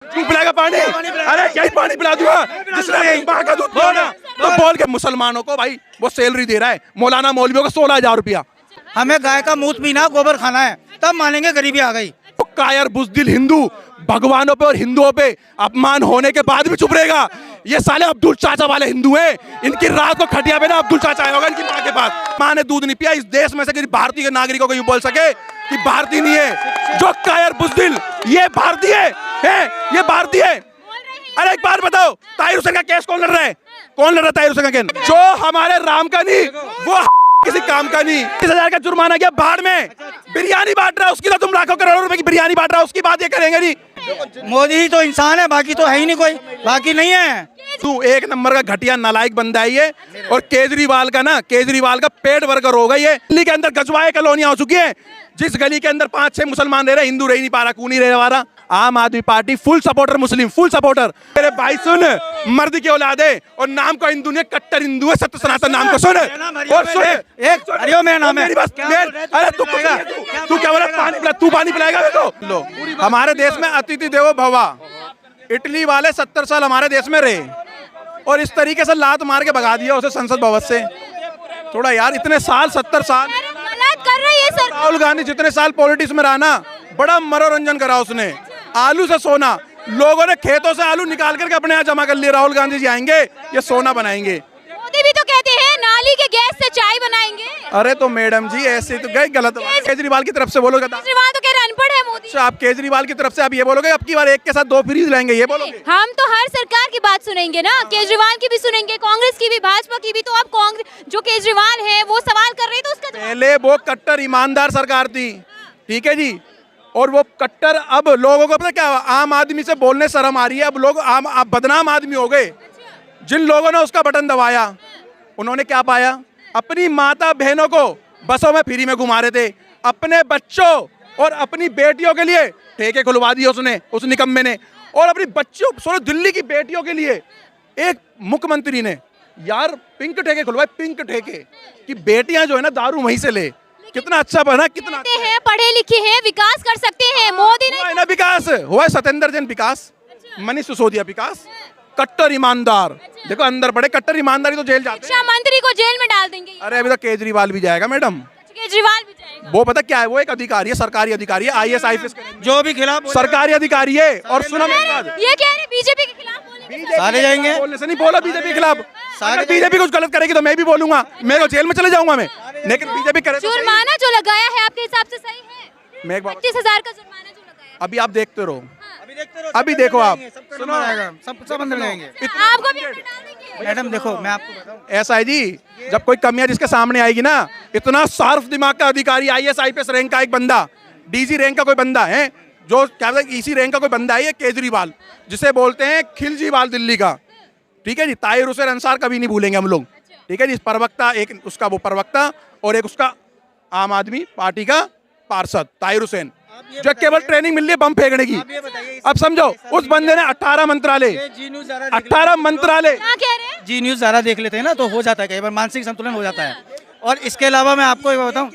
तू पिलाएगा पानी? अरे यही पानी पिला दूंगा जिसने माँ का दूध पिया ना। तो बोल के मुसलमानों को भाई वो सैलरी दे रहा है मौलाना मौलवियों को 16,000 रुपया। हमें गाय का मूत पीना, गोबर खाना है, तब मानेंगे गरीबी आ गई। तो कायर बुज़दिल हिंदू भगवानों पे और हिंदुओं पे अपमान होने के बाद भी चुप रहेगा। ये साले अब्दुल चाचा वाले हिंदू हैं। इनकी रात को खटिया पे ना अब्दुल चाचा आया होगा इनकी माँ के पास। माँ ने दूध नहीं पिया। इस देश में से किसी भारतीय के नागरिकों को यूं बोल सके कि भारतीय नहीं है। जो कायर बुज़दिल ये भारतीय है, ये भारतीय है। अरे एक बार बताओ, ताहिर हुसैन का केस कौन लड़ रहा है? कौन लड़ रहा है ताहिर हुसैन का केस? जो हमारे राम का नहीं वो किसी काम का नहीं। 30,000 का जुर्माना गया बाढ़ में। बिरयानी बांट रहा है उसकी, तो तुम लाखों करोड़ों रुपए की बिरयानी बांट रहा है उसकी बात ये करेंगे नहीं। मोदी ही तो इंसान है, बाकी तो है ही नहीं, कोई बाकी नहीं है। तू एक नंबर का घटिया नालायक बंदा है ये। और केजरीवाल का पेट वर्कर होगा ये। दिल्ली के अंदर गजवाए कॉलोनियां हो चुकी है। जिस गली के अंदर 5-6 मुसलमान रह रहे, हिंदू रह नहीं पा रहा, कौन नहीं रह रहा। आम आदमी पार्टी फुल सपोर्टर, मुस्लिम फुल सपोर्टर। मेरे भाई सुन, मर्द की औलाद है और नाम को हिंदू ने, कट्टर हिंदू है, सत्य सनातन नाम को सुन। और सुन एक हरिओम मेरा नाम है। अरे तू क्या बोला? पानी पिला, तू पानी पिलाएगा मेरे को? लो, हमारे देश में अतिथि देवो भवा। इटली वाले 70 साल हमारे देश में रहे और इस तरीके से लात मार के भगा दिया उसे संसद भवन से। थोड़ा यार, इतने साल 70 साल कर रही है सर। राहुल गांधी जितने साल पॉलिटिक्स में रहा ना, बड़ा मनोरंजन करा उसने। आलू से सोना, लोगों ने खेतों से आलू निकाल करके अपने यहाँ जमा कर लिए। राहुल गांधी जी आएंगे, ये सोना बनाएंगे। मोदी भी तो कहते हैं नाली के गैस से चाय बनाएंगे। अरे तो मैडम जी ऐसे तो गए गलत। केजरीवाल की तरफ से बोलोगे? केजरीवाल तो कह रहे अनपढ़ है मोदी। अच्छा, आप केजरीवाल की तरफ से आप ये बोलोगे अब की बार एक के साथ 2 फ्रीज लेंगे, ये बोलोगे? हम तो हर सरकार की बात सुनेंगे ना, केजरीवाल की भी सुनेंगे, कांग्रेस की भी, भाजपा की भी। तो अब कांग्रेस जो केजरीवाल है वो सवाल कर रही, तो उसका पहले वो कट्टर ईमानदार सरकार थी, ठीक है जी, और वो कट्टर अब लोगों को पता क्या, आम आदमी से बोलने शर्म आ रही है। अब लोग बदनाम आदमी हो गए। जिन लोगों ने उसका बटन दबाया उन्होंने क्या पाया? अपनी माता बहनों को बसों में फ्री में घुमा रहे थे। अपने बच्चों और अपनी बेटियों के लिए ठेके खुलवा दिए उसने, उस निकम्मे ने। और अपनी बच्चों, सोचो दिल्ली की बेटियों के लिए एक मुख्यमंत्री ने यार पिंक ठेके खुलवाए, पिंक ठेके कि बेटियां जो है ना दारू वहीं से ले। कितना अच्छा बना, कितना हैं, पढ़े लिखे हैं, विकास कर सकते हैं। मोदी ने ना विकास हुआ है, सत्येंद्र जैन विकास, मनीष सिसोदिया विकास, कट्टर ईमानदार। देखो अंदर पड़े कट्टर ईमानदारी तो जेल जाते हैं। शिक्षा मंत्री को जेल में डाल देंगे। अरे अभी तो केजरीवाल भी जाएगा मैडम। केजरीवाल भी जाएगा। वो पता क्या है, वो एक अधिकारी है, सरकारी अधिकारी है, IAS IPS जो भी खिलाफ सरकारी अधिकारी है। और सुनो मेरी बात, ये कह रहे बीजेपी के खिलाफ बोलेंगे। सारे जाएंगे। बोलने से नहीं बोला बीजेपी के खिलाफ। अगर बीजेपी कुछ गलत करेगी तो मैं भी बोलूंगा, मेरे को जेल में चले जाऊंगा मैं। लेकिन बीजेपी करे तो जुर्माना जो लगाया है आपके हिसाब से सही है? मैं 25,000 का जुर्माना जो लगाया है। अभी आप देखते रहो, अभी देखो आप, सुनो सब अंदर लेंगे। आपको भी अंदर डाल देंगे। मैडम देखो मैं आपको बताऊं, ऐसा है जी, जब कोई कमियां जिसके सामने आएगी ना, इतना शार्प दिमाग का अधिकारी, IAS IPS रैंक का एक बंदा, DG रैंक का कोई बंदा है, जो क्या बोलते हैं EC रैंक का कोई बंदा है, ये केजरीवाल, जिसे बोलते हैं खिलजीवाल दिल्ली का, ठीक है जी। ताहिर हुसैन अंसार कभी नहीं भूलेंगे हम लोग, ठीक है जी। प्रवक्ता एक उसका, वो प्रवक्ता, और एक उसका आम आदमी पार्टी का पार्षद ताहिर हुसैन, जो केवल ट्रेनिंग मिल रही है बम फेंकने की। अब समझो, उस बंदे ने 18 मंत्रालय, 18 मंत्रालय। क्या कह रहे हैं? जी न्यूज़ ज़्यादा देख लेते हैं ना, तो हो जाता है कई बार, मानसिक संतुलन हो जाता है। और इसके अलावा मैं आपको एक बताऊं,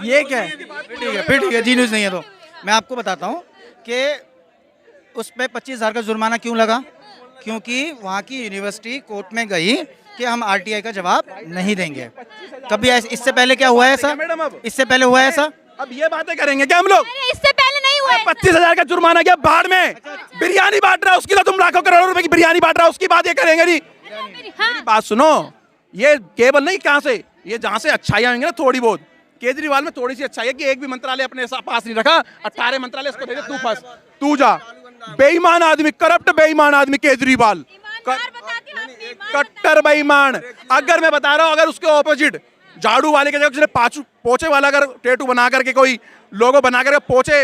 ये क्या है, फिर ठीक है, जी न्यूज़ नहीं है तो मैं आपको बताता हूँ कि उस पर 25,000 का जुर्माना क्यों लगा। क्योंकि वहाँ की यूनिवर्सिटी कोर्ट में गई कि हम RTI का जवाब नहीं देंगे। कभी इससे पहले क्या हुआ है ऐसा? इससे पहले हुआ है ऐसा? अब ये बातें करेंगे क्या हम लोग? इससे पहले नहीं हुआ है। 25,000 का जुर्माना गया बाढ़ में। बिरयानी बांट रहा है उसकी, तो तुम लाखों करोड़ों रुपए की बिरयानी बांट रहा है उसकी बात ये करेंगे नहीं? मेरी बात सुनो, ये केवल नहीं, कहाँ से, ये जहाँ से अच्छाइयाँ होंगी ना थोड़ी बहुत, केजरीवाल में थोड़ी सी अच्छाई है कि एक भी मंत्रालय अपने पास नहीं रखा। 18 मंत्रालय उसको दे दे, तू फंस, तू जा। बेईमान आदमी, करप्ट बेईमान आदमी केजरीवाल, कट्टर बेईमान। अगर मैं बता रहा हूँ, अगर उसके ऑपोजिट झाड़ू वाले के जगह उसने पोछे वाला अगर टेटू बना करके कोई लोगो बना करके पोछे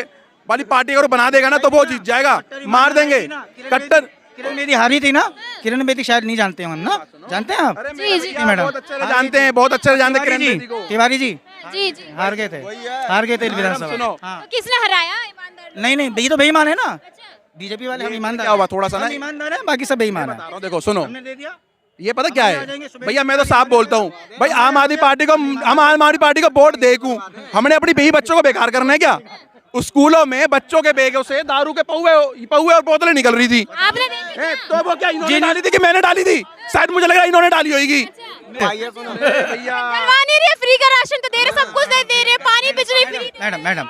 वाली पार्टी अगर बना देगा ना, तो वो जीत जाएगा, मार देंगे। कट्टर किरण बेदी हारी थी ना, किरण बेदी शायद नहीं जानते हैं हम ना, जानते हैं आप? जी मैडम बहुत अच्छे से जानते हैं, बहुत अच्छे से जानते हैं किरण बेदी को। तिवारी जी जी हार गए थे विधानसभा। सुनो, तो किसने हराया? ईमानदार नहीं ये तो बेईमान है ना, बीजेपी वाले। हम ईमानदार, क्या हुआ थोड़ा सा ना, ईमानदार है, बाकी सब बेईमान है। देखो सुनो, हमने दे दिया। ये पता क्या है भैया, मैं तो साफ बोलता हूँ भाई, आम आदमी पार्टी को, हम आम आदमी पार्टी को वोट देखूं, हमने अपनी बीवी बच्चों को बेकार करना है क्या? स्कूलों में बच्चों के बैगों से दारू के पौवे और बोतलें निकल रही थी। आपने देखी? तो वो क्या इन्होंने डाली थी कि मैंने डाली थी? शायद मुझे लग रहा है इन्होंने डाली होगी। करवा नहीं रही, फ्री का राशन तो दे रहे, सब कुछ दे रहे, पानी बिजली फ्री। मैडम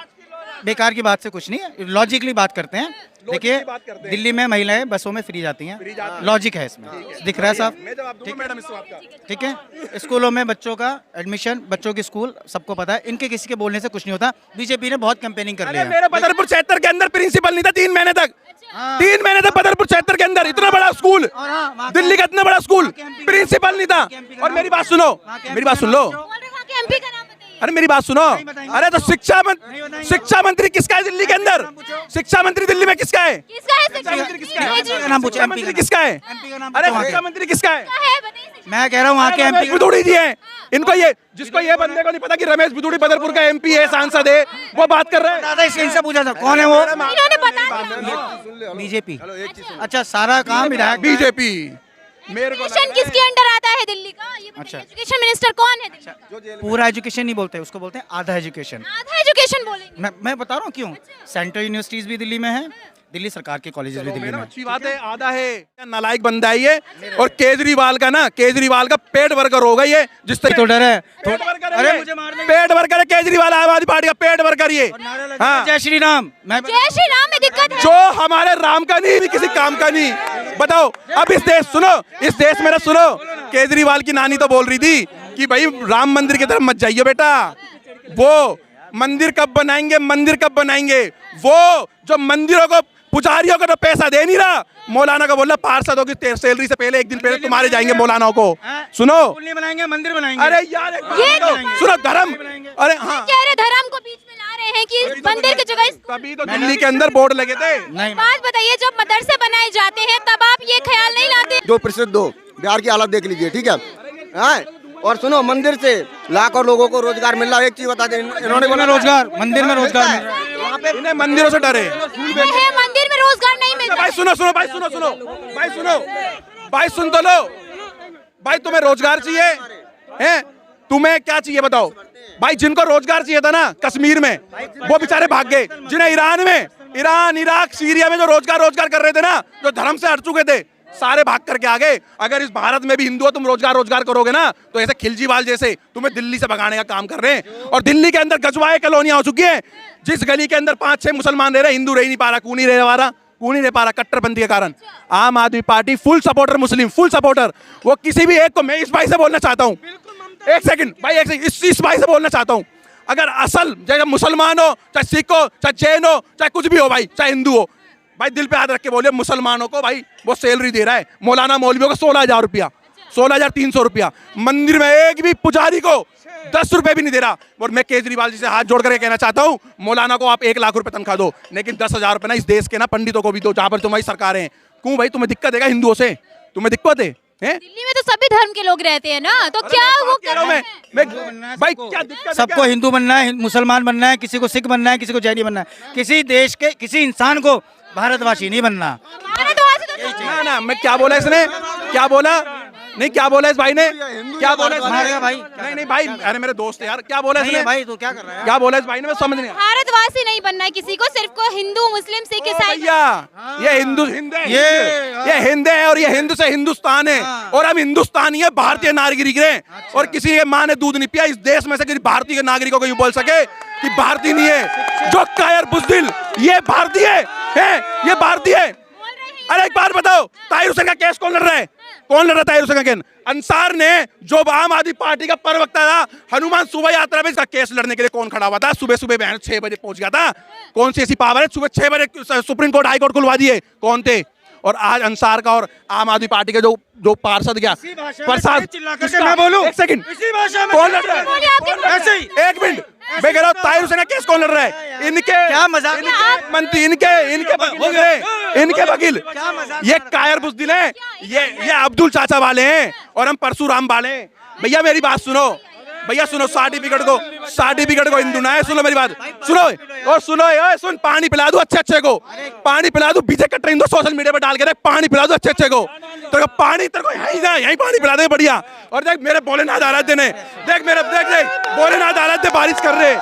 बेकार की बात से कुछ नहीं है, लॉजिकली बात करते हैं। देखिए दिल्ली में महिलाएं बसों में फ्री जाती हैं, लॉजिक है इसमें, दिख रहा है साहब। मैडम इस बात का ठीक है, स्कूलों में बच्चों का एडमिशन, बच्चों की स्कूल सबको पता है, इनके किसी के बोलने से कुछ नहीं होता। बीजेपी ने बहुत कैंपेनिंग कर लिया है। मेरे बदरपुर क्षेत्र के अंदर प्रिंसिपल नहीं था 3 महीने तक। 3 महीने तक बदरपुर क्षेत्र के अंदर इतना बड़ा स्कूल, दिल्ली का इतना बड़ा स्कूल, प्रिंसिपल नहीं था। और मेरी बात सुनो, मेरी बात सुन लो, बोल रहे वहाँ के एमपी का नाम बताइए। अरे मेरी बात सुनो। अरे तो शिक्षा मंत्री किसका है दिल्ली के अंदर? शिक्षा मंत्री दिल्ली में किसका है? किसका है शिक्षा मंत्री? का नाम पूछो, शिक्षा मंत्री किसका है? अरे शिक्षा मंत्री किसका है? है बताइए। मैं कह रहा हूँ वहाँ के रमेश एमपी बिधूड़ी जी हैं। इनको ये, जिसको ये बंदे को नहीं पता कि रमेश बिधूड़ी बदरपुर का एमपी है, सांसद है, वो बात कर रहे हैं। दादा इसके इनसे पूछा था कौन है वो? इन्होंने बता दिया। बीजेपी। अच्छा, सारा काम विधायक बीजेपी। मेरे को एजुकेशन किसके अंडर आता है दिल्ली का? ये अच्छा। एजुकेशन मिनिस्टर कौन है दिल्ली? पूरा एजुकेशन नहीं बोलते, उसको बोलते हैं आधा एजुकेशन। आधा एजुकेशन बोलेंगे। मैं बता रहा हूँ क्यों। सेंट्रल यूनिवर्सिटीज भी दिल्ली में है, दिल्ली सरकार के कॉलेजेस भी दिल्ली में। अच्छी बात है, आधा है। नालायक बंदा है ये। और केजरीवाल का पेट वर्कर होगा ये, जिस तरह तो डर है। पेट वर्कर है अरे ये। मुझे मारने पेट वर्कर है केजरीवाल, आम आदमी पार्टी का पेट वर्कर ये। हाँ, जय श्री राम। जय श्री राम में दिक्कत है। जो हमारे राम का नहीं, किसी काम का नहीं। बताओ अब इस देश में ना सुनो, केजरीवाल की नानी तो बोल रही थी कि भाई राम मंदिर की तरफ मत जाइए बेटा, वो मंदिर कब बनाएंगे। वो जो मंदिरों को, पुजारियों को तो पैसा दे नहीं रहा, मौलाना का बोल रहा पार्षदों की सैलरी से पहले, एक दिन पहले तुम्हारे जाएंगे मौलानाओं को। सुनो, बनाएंगे, मंदिर बनाएंगे। अरे यार सुनो, धर्म, अरे हाँ, कह रहे धर्म को बीच में ला रहे हैं कि मंदिर की जगह। तभी तो दिल्ली के अंदर बोर्ड लगे थे। बात बताइए, जब मदरसे बनाए जाते हैं तब आप ये ख्याल नहीं लाते? 2% दो, बिहार की हालत देख लीजिए, ठीक है। हाँ, और सुनो, मंदिर से लाखों लोगों को रोजगार मिल रहा है। एक चीज बता दें, इन्होंने बोला रोजगार, मंदिर में रोजगार मिल रहा है। इन्हें मंदिरों से डरे। मंदिर में रोजगार नहीं मिलता। भाई सुनो, भाई सुन तो लो। भाई तुम्हें रोजगार चाहिए हैं? तुम्हें क्या चाहिए बताओ भाई। जिनको रोजगार चाहिए था ना कश्मीर में, वो बेचारे भाग गए। जिन्हें ईरान, इराक, सीरिया में जो रोजगार कर रहे थे ना, जो धर्म से हट चुके थे, सारे भाग करके आ गए। अगर इस भारत में भी हिंदू हो, तुम रोजगार करोगे ना, तो ऐसे खिलजीवाल जैसे तुम्हें दिल्ली से भगाने का काम कर रहे हैं। और दिल्ली के अंदर गजवाए कॉलोनियां हो चुकी हैं, जिस गली के अंदर 5-6 मुसलमान रह रहे, हिंदू रह नहीं पा रहा, क्यों नहीं रह पा रहा? कट्टरपंथी के कारण। आम आदमी पार्टी फुल सपोर्टर, मुस्लिम फुल सपोर्टर। वो किसी भी एक को, मैं इस भाई से बोलना चाहता हूँ, एक सेकंड भाई, इस भाई से बोलना चाहता हूँ, अगर असल चाहे मुसलमान हो, चाहे सिख हो, चाहे जैन हो, चाहे कुछ भी हो भाई, चाहे हिंदू हो भाई, दिल पे हाथ रख के बोलिए, मुसलमानों को भाई वो सैलरी दे रहा है, मौलाना मौलवियों को 16,000 रुपया, 16,300 रुपया। मंदिर में एक भी पुजारी को 10 रुपए भी नहीं दे रहा। और मैं केजरीवाल जी से हाथ जोड़ करके कहना चाहता हूँ, मौलाना को आप 1 लाख रुपए तनख्वाह दो, लेकिन 10,000 रुपए ना इस देश के ना पंडितों को भी दो, जहाँ पर तुम्हारी सरकारें हैं। क्यों भाई, तुम्हें दिक्कत है हिंदुओं से? तुम्हें दिक्कत है? दिल्ली में तो सभी धर्म के लोग रहते हैं ना, तो क्या वो कर रहे हैं? मैं भाई क्या दिक्कत है? सबको हिंदू बनना है, मुसलमान बनना है, किसी को सिख बनना है, किसी को जैनी बनना है। किसी देश के किसी इंसान को भारतवासी नहीं बनना। भारतवासी तो ना, मैं क्या बोला इसने? क्या बोला? नहीं, क्या बोला इस भाई ने? क्या बोला मारेगा भाई? नहीं भाई, अरे मेरे दोस्त है यार। क्या बोला इसने? भाई तो क्या कर रहा है? क्या बोला इस भाई ने? मैं समझ नहीं आया। भारतवासी नहीं बनना है किसी को, सिर्फ को हिंदू, मुस्लिम, सिख, ईसाई। भैया ये हिंद है और ये हिंद से हिंदुस्तान है, और हम हिंदुस्तानी है, भारतीय नागरिक हैं। और किसी के माँ ने दूध नहीं पिया इस देश में से किसी भारतीय नागरिकों को यूं बोल सके कि भारतीय नहीं है। जो कायर बुज़दिल, ये भारतीय है, ये भारतीय है। अरे एक बात बताओ, ताहिर हुसैन का केस कौन लड़ रहा है? ताहिर हुसैन का केस? अंसार ने, जो आम आदमी पार्टी का प्रवक्ता था, हनुमान सुबह यात्रा में इसका केस लड़ने के लिए कौन खड़ा हुआ था? सुबह बहन 6 बजे पहुंच गया था। कौन सी ऐसी पावर है? सुबह 6 बजे सुप्रीम कोर्ट, हाई कोर्ट खुलवा दिए, कौन थे? और आज अंसार का और आम आदमी पार्टी का जो पार्षद गया प्रसाद, मैं बोलूं? एक सेकंड, कौन लड़ रहा है? ऐसे ही एक मिनट, मैं कह रहा हूँ ताहिर हुसैन का केस कौन लड़ रहा है? इनके क्या मजाक? मंत्री, इनके वकील, ये कायर बुज़दिल है, ये अब्दुल चाचा वाले हैं और हम परशुराम वाले हैं। भैया मेरी बात सुनो, भैया सुनो, सर्टिफिकेट को हिंदू ना है। सुनो मेरी बात, सुन, पानी पिला दूं अच्छे को, पानी पिला दूं, बीजे कट रही सोशल मीडिया पे डाल के, पानी पिला दूं अच्छे को, तेरे को यहीं पानी पिला दे बढ़िया। और देख मेरे भोलेनाथ आराध्य ने, देख भोलेनाथ आराध्य बारिश कर रहे,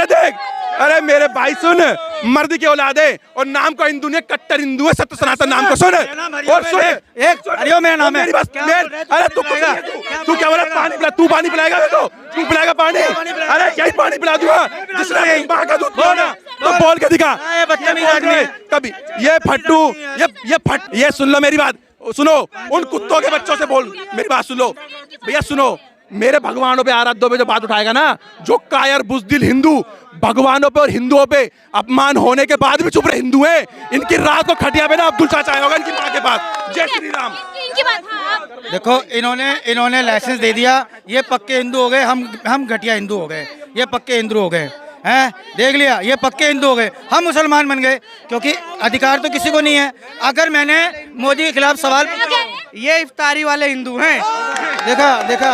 देख अरे मेरे भाई सुन, मर्द की औलादे और नाम को हिंदू ने, कट्टर हिंदू है, सत्य सनातन नाम को सुन और सुन। हरिओम मेरा नाम है। अरे तू क्या बोला? पानी पिला, तू पानी पिलाएगा मेरे को? तू पिलाएगा पानी? अरे यही पानी पिला दूंगा जिसने माँ का दूध पिया ना, तो बोल के दिखा कभी। ये फट्टू, ये सुन लो मेरी बात, सुनो, उन कुत्तों के बच्चों से बोल, मेरी बात सुन लो भैया, सुनो। मेरे भगवानों पे, आराध्यों पे जो बात उठाएगा ना, जो कायर बुज़दिल हिंदू भगवानों पे और हिंदुओं पे अपमान होने के बाद भी चुप रहे हिंदू हैं, इनकी रात को खटिया पे ना अब्दुल चाचा आया होगा इनकी माँ के पास। जय श्री राम। इनकी बात, हाँ। देखो इन्होंने लाइसेंस दे दिया, ये पक्के हिंदू हो गए, हम घटिया हिंदू हो गए, ये पक्के हिंदू हो गए हैं। देख लिया, ये पक्के हिंदू हो गए, हम मुसलमान बन गए, क्योंकि अधिकार तो किसी को नहीं है। अगर मैंने मोदी के खिलाफ सवाल, ये इफ्तारी वाले हिंदू हैं, देखा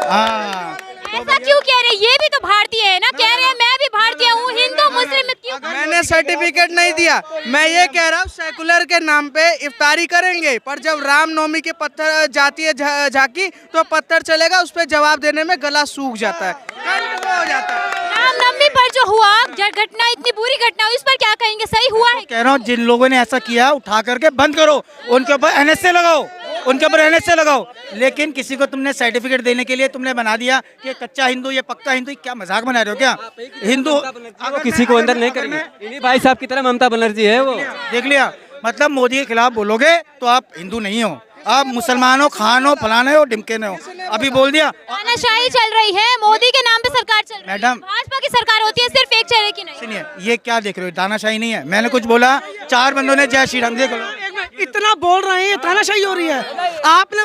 हाँ। ऐसा क्यों कह रहे? ये भी तो भारतीय है ना, कह रहे हैं मैं भी भारतीय हूँ, हिंदू मुस्लिम क्यों? मैंने सर्टिफिकेट नहीं दिया, मैं ये कह रहा हूँ सेकुलर के नाम पे इफ्तारी करेंगे, पर जब रामनवमी के पत्थर जाती है झांकी तो पत्थर चलेगा, उस पर जवाब देने में गला सूख जाता है, हो जाता है। रामनवमी पर जो हुआ घटना, इतनी बुरी घटना हुई, इस पर क्या कहेंगे? सही हुआ है? कह रहा हूँ जिन लोगों ने ऐसा किया उठा करके बंद करो, उनके ऊपर एनएसए लगाओ, उनके ऊपर एनएसए लगाओ। लेकिन किसी को तुमने सर्टिफिकेट देने के लिए तुमने बना दिया कि कच्चा हिंदू, ये पक्का हिंदू, क्या मजाक बना रहे हो क्या? हिंदू किसी को अंदर नहीं करेंगे, इन्हीं भाई साहब की तरह ममता बनर्जी है वो। देख लिया, मतलब मोदी के खिलाफ बोलोगे तो आप हिंदू नहीं हो, आप मुसलमानों, खानो, फलाने हो, डिमके हो। अभी बोल दिया, तानाशाही चल रही है, मोदी के नाम पे सरकार चल रही है। मैडम, भाजपा की सरकार होती है सिर्फ एक चेहरे की नहीं। सुनिए, ये क्या देख रहे हो? तानाशाही नहीं है। मैंने कुछ बोला, 4 बंदों ने जय श्री राम, देख लो इतना बोल रहे हैं, तानाशाही हो रही है। आपने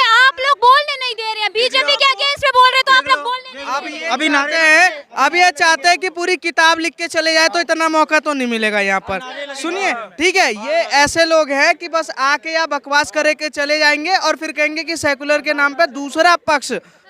आप लोग बोलने नहीं दे रहे हैं, बीजेपी के अगेंस्ट में बोल रहे तो आप लोग बोलने नहीं। अभी नाते हैं, अब ये चाहते हैं कि पूरी किताब लिख के चले जाए, तो इतना मौका तो नहीं मिलेगा यहाँ पर। सुनिए, ठीक है, ये ऐसे लोग हैं कि बस आके या बकवास करे के चले जाएंगे और फिर कहेंगे कि सेकुलर के नाम पे दूसरा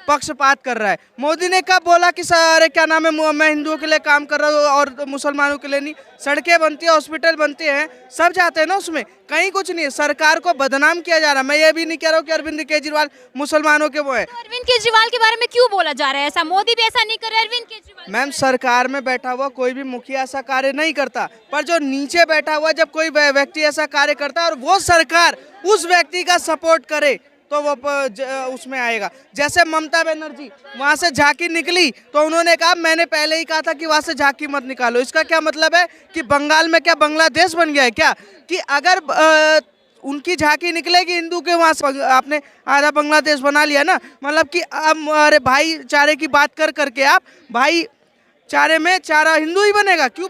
पक्षपात कर रहा है। मोदी ने कब बोला कि सारे क्या नाम है, मैं हिंदुओं के लिए काम कर रहा हूँ और मुसलमानों के लिए नहीं? सड़कें बनती है, हॉस्पिटल बनते हैं, सब जाते हैं ना उसमें, कहीं कुछ नहीं है। सरकार को बदनाम किया जा रहा है। मैं ये भी नहीं कह रहा हूँ कि अरविंद केजरीवाल मुसलमानों के वो है। अरविंद केजरीवाल के बारे में क्यों बोला जा रहा है ऐसा? मोदी भी ऐसा नहीं कर रहे, अरविंद केजरीवाल। मैम, सरकार में बैठा हुआ कोई भी मुखिया ऐसा कार्य नहीं करता, पर जो नीचे बैठा हुआ जब कोई व्यक्ति ऐसा कार्य करता है और वो सरकार उस व्यक्ति का सपोर्ट करे तो वो उसमें आएगा। जैसे ममता बनर्जी वहाँ से झांकी निकली तो उन्होंने कहा, मैंने पहले ही कहा था कि वहाँ से झांकी मत निकालो। इसका क्या मतलब है कि बंगाल में क्या बांग्लादेश बन गया है क्या? कि अगर उनकी झांकी निकलेगी हिंदू के, वहाँ से आपने आधा बांग्लादेश बना लिया ना। मतलब कि अब अरे भाईचारे की बात करके आप भाईचारे में चारा हिंदू ही बनेगा? क्यों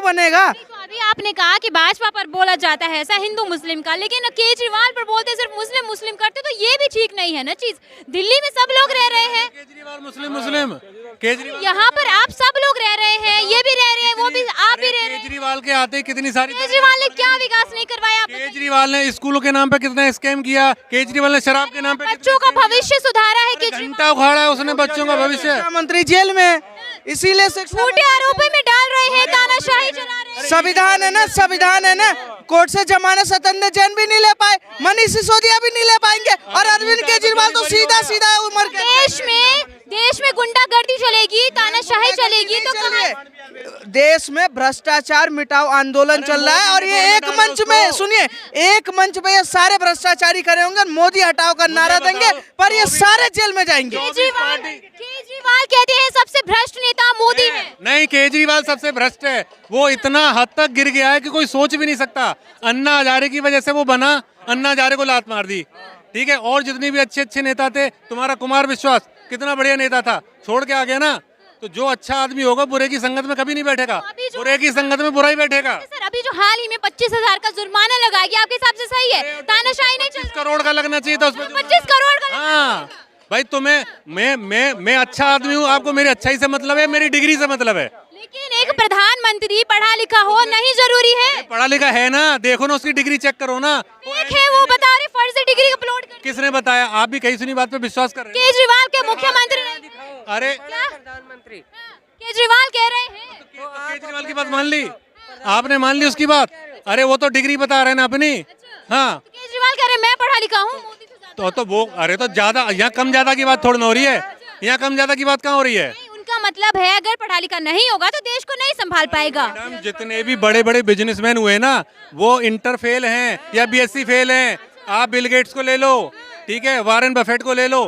बनेगा? तो अभी आपने कहा कि भाजपा पर बोला जाता है ऐसा हिंदू मुस्लिम का, लेकिन केजरीवाल पर बोलते सिर्फ मुस्लिम करते, तो ये भी ठीक नहीं है ना चीज। दिल्ली में सब लोग रह रहे हैं, केजरीवाल मुस्लिम केजरीवाल, यहाँ पर आप सब लोग रह रहे हैं, ये भी रह रहे हैं, वो भी, आप भी रह रहे हैं। केजरीवाल के आते कितनी सारी, केजरीवाल ने क्या विकास नहीं करवाया? केजरीवाल ने स्कूलों के नाम पे कितना स्कैम किया, केजरीवाल ने शराब के नाम पे बच्चों का भविष्य सुधारा है, घंटा उखाड़ा है उसने बच्चों का भविष्य। मंत्री जेल में, इसीलिए झूठे आरोपों में डाल रहे हैं, तानाशाही चला रहे हैं। संविधान है ना, कोर्ट से जमानत सत्येंद्र जैन भी नहीं ले पाए, मनीष सिसोदिया भी नहीं ले पाएंगे, और अरविंद केजरीवाल तो सीधा उम्र के। देश में गुंडागर्दी चलेगी, तानाशाही चलेगी, तो कहाँ? देश में भ्रष्टाचार मिटाओ आंदोलन चल रहा है, और ये एक मंच में, सुनिए, एक मंच में ये सारे भ्रष्टाचारी खड़े होंगे, मोदी हटाओ का नारा देंगे, पर ये सारे जेल में जाएंगे। केजरीवाल कहते हैं सबसे भ्रष्ट नेता मोदी है। नहीं, केजरीवाल सबसे भ्रष्ट है, वो इतना हद तक गिर गया है कि कोई सोच भी नहीं सकता। अन्ना हजारे की वजह से वो बना, अन्ना हजारे को लात मार दी, ठीक है। और जितने भी अच्छे नेता थे, तुम्हारा कुमार विश्वास कितना बढ़िया नेता था, छोड़ के आ गया ना। तो जो अच्छा आदमी होगा बुरे की संगत में कभी नहीं बैठेगा, बुरे की संगत में बुरा ही बैठेगा। सर, अभी जो हाल ही में 25,000 का जुर्माना लगाया गया, आपके हिसाब से सही है? तानाशाही नहीं चल रहा? 25 करोड़ का लगना चाहिए था उसमें। 25 करोड़ का? हाँ भाई, तुम्हें मैं अच्छा आदमी हूँ, आपको मेरी अच्छाई से मतलब है, मेरी डिग्री से मतलब है। लेकिन एक प्रधानमंत्री पढ़ा लिखा हो नहीं जरूरी है? पढ़ा लिखा है ना, देखो ना उसकी डिग्री चेक करो ना। एक है वो बता रहे फर्जी डिग्री अपलोड कर। किसने बताया? आप भी कहीं सुनी बात पे विश्वास कर रहे हैं? केजरीवाल के मुख्यमंत्री अरे प्रधानमंत्री केजरीवाल कह रहे हैं। केजरीवाल की बात मान ली आपने, मान ली उसकी बात? अरे वो तो डिग्री बता रहे हैं ना अपनी। हाँ, केजरीवाल कह रहे मैं पढ़ा लिखा हूँ, मोदी से ज्यादा। तो वो, अरे तो ज्यादा, यहाँ कम ज्यादा की बात थोड़ी ना हो रही है, यहाँ कम ज्यादा की बात कहाँ हो रही है? उनका मतलब है अगर पढ़ा लिखा नहीं होगा तो देश को नहीं संभाल पाएगा। मैडम जितने भी बड़े बड़े बिजनेसमैन हुए ना वो इंटर फेल हैं या बीएससी फेल हैं। आप बिल गेट्स को ले लो, ठीक है, वारेन बफेट को ले लो,